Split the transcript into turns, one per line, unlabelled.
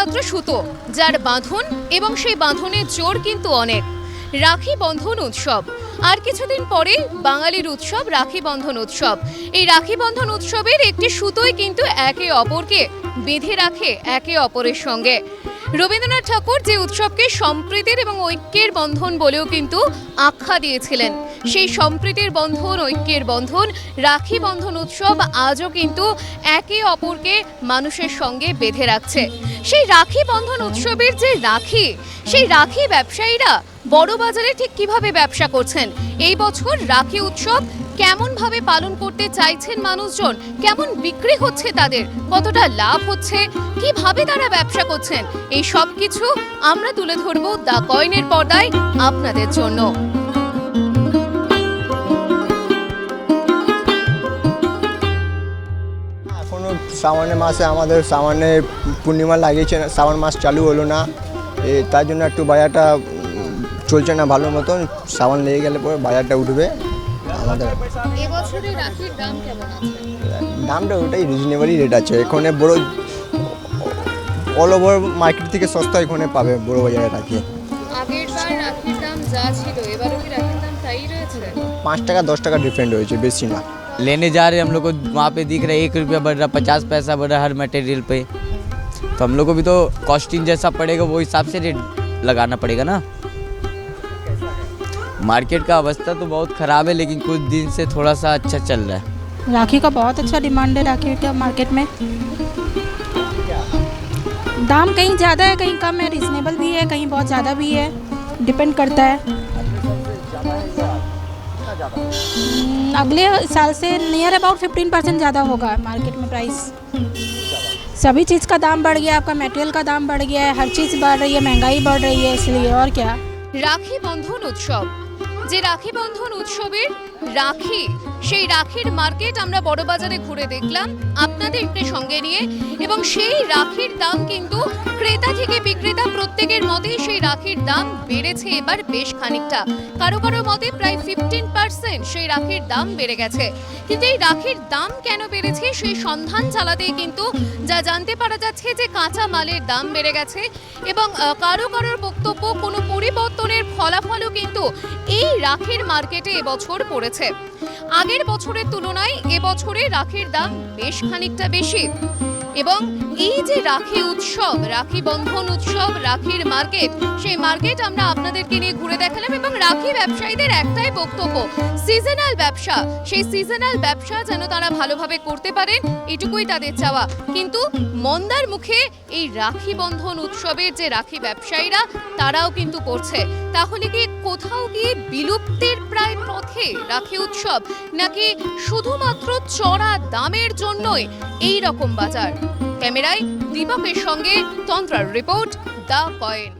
শুধুমাত্র সুতো, যার বাঁধন এবং সেই বাঁধনের জোর কিন্তু অনেক। রাখি বন্ধন উৎসব আর কিছুদিন পরে বাঙালির উৎসব রাখি বন্ধন উৎসব। এই রাখি বন্ধন উৎসবের একটি সুতোই কিন্তু একে অপরকে বেঁধে রাখে একে অপরের সঙ্গে। রবীন্দ্রনাথ ঠাকুর যে উৎসবকে সম্প্রীতির এবং ঐক্যের বন্ধন বলেও কিন্তু আখ্যা দিয়েছিলেন, সেই সম্প্রীতির বন্ধন, ঐক্যের বন্ধন রাখি বন্ধন উৎসব আজও কিন্তু একে অপরকে মানুষের সঙ্গে বেঁধে রাখছে। সেই রাখি বন্ধন উৎসবের যে রাখি, সেই রাখি ব্যবসায়ীরা বড় বাজারে ঠিক কিভাবে ব্যবসা করছেন, এই বছর রাখি উৎসব কেমন ভাবে পালন করতে চাইছেন মানুষজন, কেমন বিক্রি হচ্ছে তাদের, কতটা লাভ হচ্ছে, কিভাবে তারা ব্যবসা করছেন, এই সব কিছু আমরা তুলে ধরবো দ্য কয়েনের পর্দায় আপনাদের জন্য।
এখনো শ্রাবণের মাসে আমাদের শ্রাবণে পূর্ণিমা লাগিয়েছে, শ্রাবণ মাস চালু হলো না, তার জন্য একটু বাজারটা চলছে না ভালো মতন। শ্রাবণ লেগে গেলে পরে বাজারটা উঠবে আমাদের।
এবছরের রাখির দাম কেমন আছে?
দামটা ওটাই রিজনেবলই রেট আছে। এখানে বড় অল ওভার মার্কেট থেকে সস্তা এখানে পাবে বড় বাজারে রাখি।
আগের বার রাখির দাম যা ছিল এবারও কি রাখির দাম তাই রয়েছে?
5 টাকা 10 টাকা ডিফারেন্ট হয়েছে, বেশি না।
लेने जा रहे हैं हम लोग को, वहाँ पे दिख रहा है 1 रुपया बढ़ रहा, 50 पैसा बढ़ रहा हर मटेरियल पे, तो हम लोग को भी तो कॉस्टिंग जैसा पड़ेगा वो हिसाब से रेट लगाना पड़ेगा ना। मार्केट का अवस्था तो बहुत ख़राब है, लेकिन कुछ दिन से थोड़ा सा अच्छा चल रहा है।
राखी का बहुत अच्छा डिमांड है राखी का मार्केट में। दाम कहीं ज़्यादा है कहीं कम है, रिजनेबल भी है कहीं बहुत ज़्यादा भी है, डिपेंड करता है। अगले साल से नियर अबाउट 15% ज़्यादा होगा मार्केट में प्राइस। सभी चीज़ का दाम बढ़ गया, आपका मटेरियल का दाम बढ़ गया है, हर चीज़ बढ़ रही है, महंगाई बढ़ रही है, इसलिए और क्या।
রাখি বন্ধন উৎসব, যে রাখি বন্ধন উৎসবের রাখি, সেই রাখির মার্কেট আমরা বড় বাজারে ঘুরে দেখলাম আপনাদেরকে সঙ্গে নিয়ে, এবং সেই রাখির দাম কিন্তু ক্রেতা থেকে বিক্রেতা প্রত্যেকের মতে সেই রাখির দাম বেড়েছে এবার বেশ খানিকটা। কারো কারো মতে প্রায় 15% সেই রাখির দাম বেড়ে গেছে। কিন্তু এই রাখির দাম কেন বেড়েছে সেই সন্ধান চালাতেই কিন্তু যা জানতে পারা যাচ্ছে যে কাঁচা মালের দাম বেড়ে গেছে, এবং কারো কারোর বক্তব্য কোনো পরিবর্তনের ফলাফলও কিন্তু এই রাখির মার্কেটে এবছর পড়েছে। আগের বছরের তুলনায় এবছরে রাখির দাম বেশ খানিকটা বেশি, এবং এই যে রাখি উৎসব, রাখি বন্ধন উৎসব, রাখির মার্কেট, সেই মার্কেট আমরা আপনাদেরকে নিয়ে ঘুরে দেখালাম, এবং রাখি ব্যবসায়ীদের একটাই বক্তব্য, সিজনাল ব্যবসা, সেই সিজনাল ব্যবসা যেন তারা ভালোভাবে করতে পারেন, এটুকুই তাদের চাওয়া। কিন্তু মন্দার মুখে এই রাখি বন্ধন উৎসবের যে রাখি ব্যবসায়ীরা তারাও কিন্তু করছে। তাহলে কি কোথাও গিয়ে বিলুপ্তির প্রায় পথে রাখি উৎসব, নাকি শুধুমাত্র চড়া দামের জন্যই এই রকম বাজার? ক্যামেরায় দীপকের সঙ্গে তন্ত্রার রিপোর্ট, দ্য কয়েন।